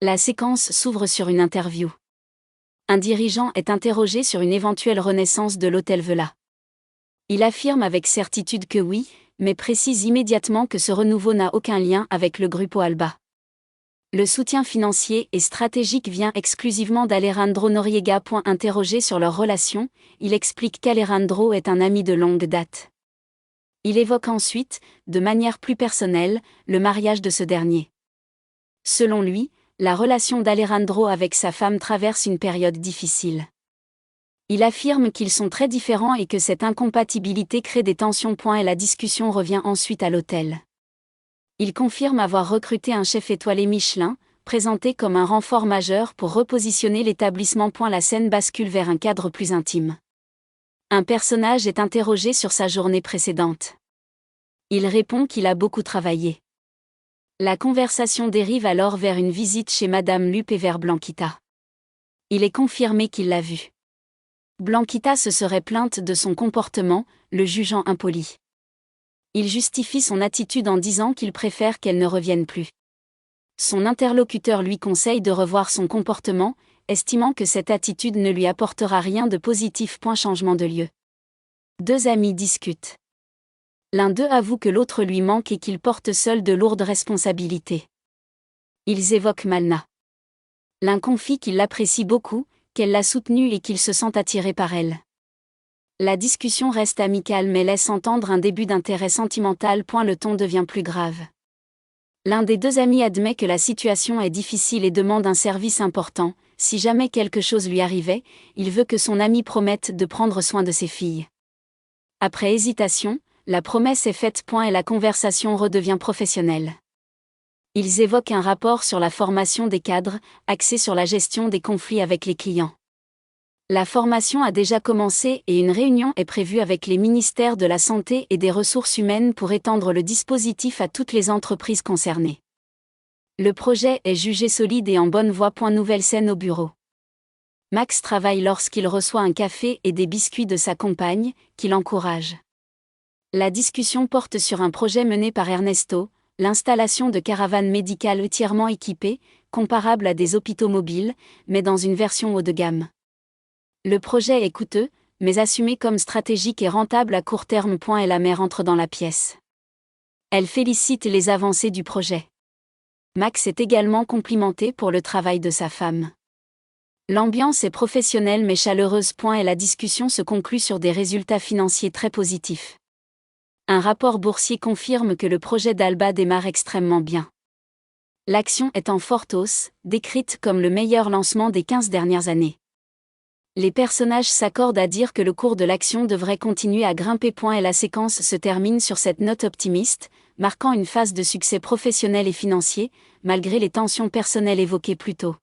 La séquence s'ouvre sur une interview. Un dirigeant est interrogé sur une éventuelle renaissance de l'hôtel Vela. Il affirme avec certitude que oui, mais précise immédiatement que ce renouveau n'a aucun lien avec le Grupo Alba. Le soutien financier et stratégique vient exclusivement d'Alejandro Noriega. Interrogé sur leur relation, il explique qu'Alejandro est un ami de longue date. Il évoque ensuite, de manière plus personnelle, le mariage de ce dernier. Selon lui, la relation d'Alejandro avec sa femme traverse une période difficile. Il affirme qu'ils sont très différents et que cette incompatibilité crée des tensions. Et la discussion revient ensuite à l'hôtel. Il confirme avoir recruté un chef étoilé Michelin, présenté comme un renfort majeur pour repositionner l'établissement. La scène bascule vers un cadre plus intime. Un personnage est interrogé sur sa journée précédente. Il répond qu'il a beaucoup travaillé. La conversation dérive alors vers une visite chez Madame Lupe et vers Blanquita. Il est confirmé qu'il l'a vue. Blanquita se serait plainte de son comportement, le jugeant impoli. Il justifie son attitude en disant qu'il préfère qu'elle ne revienne plus. Son interlocuteur lui conseille de revoir son comportement, estimant que cette attitude ne lui apportera rien de positif. Changement de lieu. Deux amis discutent. L'un d'eux avoue que l'autre lui manque et qu'il porte seul de lourdes responsabilités. Ils évoquent Malna. L'un confie qu'il l'apprécie beaucoup, qu'elle l'a soutenue et qu'il se sent attiré par elle. La discussion reste amicale mais laisse entendre un début d'intérêt sentimental. Le ton devient plus grave. L'un des deux amis admet que la situation est difficile et demande un service important. Si jamais quelque chose lui arrivait, il veut que son ami promette de prendre soin de ses filles. Après hésitation, la promesse est faite. Et la conversation redevient professionnelle. Ils évoquent un rapport sur la formation des cadres, axé sur la gestion des conflits avec les clients. La formation a déjà commencé et une réunion est prévue avec les ministères de la Santé et des Ressources humaines pour étendre le dispositif à toutes les entreprises concernées. Le projet est jugé solide et en bonne voie. Nouvelle scène au bureau. Max travaille lorsqu'il reçoit un café et des biscuits de sa compagne, qui l'encourage. La discussion porte sur un projet mené par Ernesto, l'installation de caravanes médicales entièrement équipées, comparables à des hôpitaux mobiles, mais dans une version haut de gamme. Le projet est coûteux, mais assumé comme stratégique et rentable à court terme. Et la mère entre dans la pièce. Elle félicite les avancées du projet. Max est également complimenté pour le travail de sa femme. L'ambiance est professionnelle mais chaleureuse. Et la discussion se conclut sur des résultats financiers très positifs. Un rapport boursier confirme que le projet d'Alba démarre extrêmement bien. L'action est en forte hausse, décrite comme le meilleur lancement des 15 dernières années. Les personnages s'accordent à dire que le cours de l'action devrait continuer à grimper. Et la séquence se termine sur cette note optimiste, marquant une phase de succès professionnel et financier, malgré les tensions personnelles évoquées plus tôt.